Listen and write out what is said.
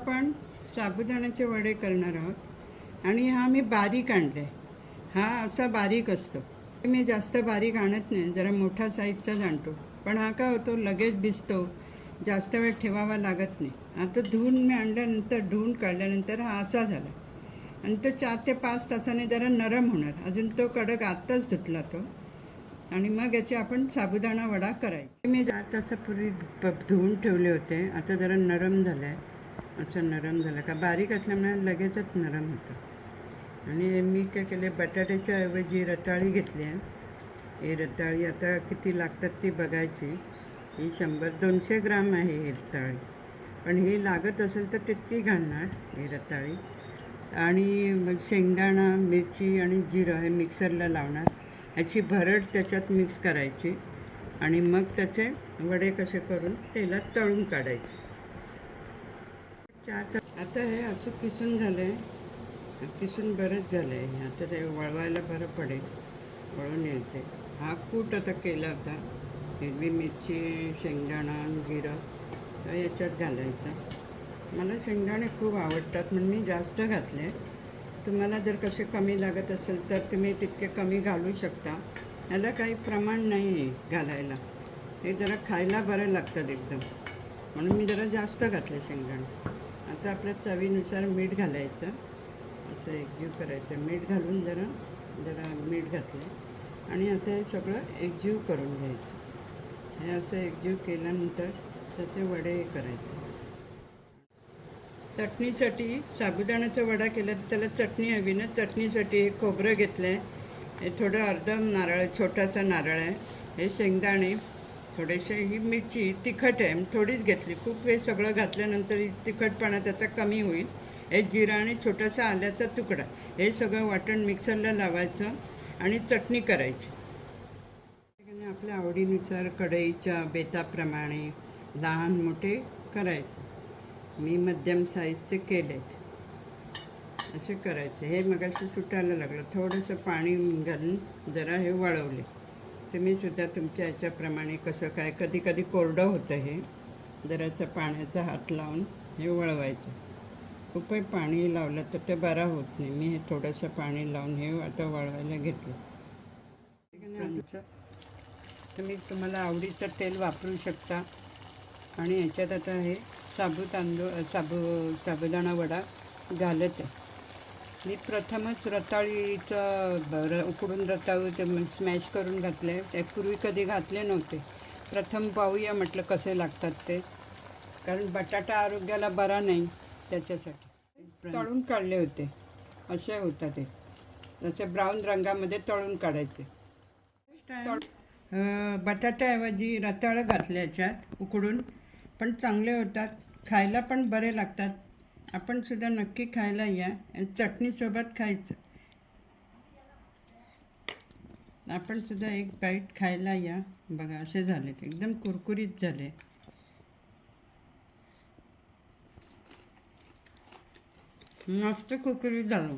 आपण साबुदाण्याचे वडे करणार आहोत आणि हा मी बारीक आणले. हा असा बारीक असतो. मी जास्त बारीक आणत नाही, जरा मोठा साईजचाच आणतो. पण हा काय होतो, लगेच भिजतो, जास्त वेळ ठेवावा लागत नाही. आता धुवून मी आणल्यानंतर, धुवून काढल्यानंतर हा असा झाला आणि तो 4 ते 5 तासाने जरा नरम होणार. अजून तो कडक आत्ताच धुतला तो. आणि मग याचे आपण साबुदाणा वडा करायचे. मी 4 तासापूर्वी धुवून ठेवले होते. आता जरा नरम झालं आहे. असं नरम झालं का, बारीक असल्यामुळे लगेचच नरम होतं. आणि मी काय केले, बटाट्याच्या ऐवजी रताळी घेतली आहे. ही रताळी आता किती लागतात ती बघायची. ही 100-200 ग्राम आहे ही रताळी. पण ही लागत असेल तर तितकी घालणार ही रताळी. आणि मग शेंगदाणा, मिरची आणि जिरं हे मिक्सरला लावणार. ह्याची भरड त्याच्यात मिक्स करायची आणि मग त्याचे वडे कसे करून तेलात तळून काढायचे. आता हे असं किसून झालं आहे. किसून बरंच झालं आहे. आता ते वळवायला बरं पडेल, वळून येईल ते. हा कूट आता केला होता. हिरवी मिरची, शेंगदाणा, जिरं तर याच्यात घालायचं. मला शेंगदाणे खूप आवडतात म्हणून मी जास्त घातले. तुम्हाला जर कसे कमी लागत असेल तर तुम्ही तितके कमी घालू शकता. ह्याला काही प्रमाण नाही आहे घालायला. हे जरा खायला बरं लागतात एकदम, म्हणून मी जरा जास्त घातले शेंगदाणे. आता आपल्या चवीनुसार मीठ घालायचं. असं एकजीव करायचं. मीठ घालून जरा जरा मीठ घातलं आणि आता हे सगळं एकजीव करून घ्यायचं. हे असं एकजीव केल्यानंतर त्याचे वडे करायचे. चटणीसाठी साबुदाण्याचा वडा केला तर त्याला चटणी हवी ना. चटणीसाठी हे खोबरं घेतलं आहे, हे थोडं अर्धा नारळ, छोटासा नारळ आहे, हे शेंगदाणे थोडेसे, ही मिरची तिखट आहे थोडीच घेतली. खूप हे सगळं घातल्यानंतर तिखटपणा त्याचा कमी होईल. हे जिरा आणि छोटासा आल्याचा तुकडा, हे सगळं वाटण मिक्सरला लावायचं आणि चटणी करायची. आपल्या आवडीनुसार कढईच्या बेताप्रमाणे लहान मोठे करायचे. मी मध्यम साईजचे केलेत. असे करायचे. हे मगाशी सुटायला लागलं, थोडंसं पाणी घालून जरा हे वळवले. तुम्हीसुद्धा तुमच्या ह्याच्याप्रमाणे कसं काय, कधी कधी कोरडं होतं, हे जराचं पाण्याचा हात लावून हे वळवायचं. खूपही पाणी लावलं तर ते बरा होत नाही. मी हे थोडंसं पाणी लावून हे आता वळवायला घेतलं. तुम्ही तुम्हाला आवडीचं तेल वापरू शकता. आणि ह्याच्यात आता हे साबुदाणा वडा घालत आहे. मी प्रथमच रताळीचं उकडून रताळी ते स्मॅश करून घातले. ते पूर्वी कधी घातले नव्हते. प्रथम पाहूया म्हटलं कसे लागतात ते, कारण बटाटा आरोग्याला बरा नाही, त्याच्यासाठी तळून काढले होते. असे होतात ते, जसे ब्राऊन रंगामध्ये तळून काढायचे. बटाट्याऐवजी रताळं घातले याच्यात उकडून, पण चांगले होतात, खायला पण बरे लागतात. आपण सुद्धा नक्की खायला या. चटणीसोबत खायचं. आपण सुद्धा एक बाईट खायला या. बघा असे झाले, एकदम कुरकुरीत झाले. मस्त कुरकुरीत झालं.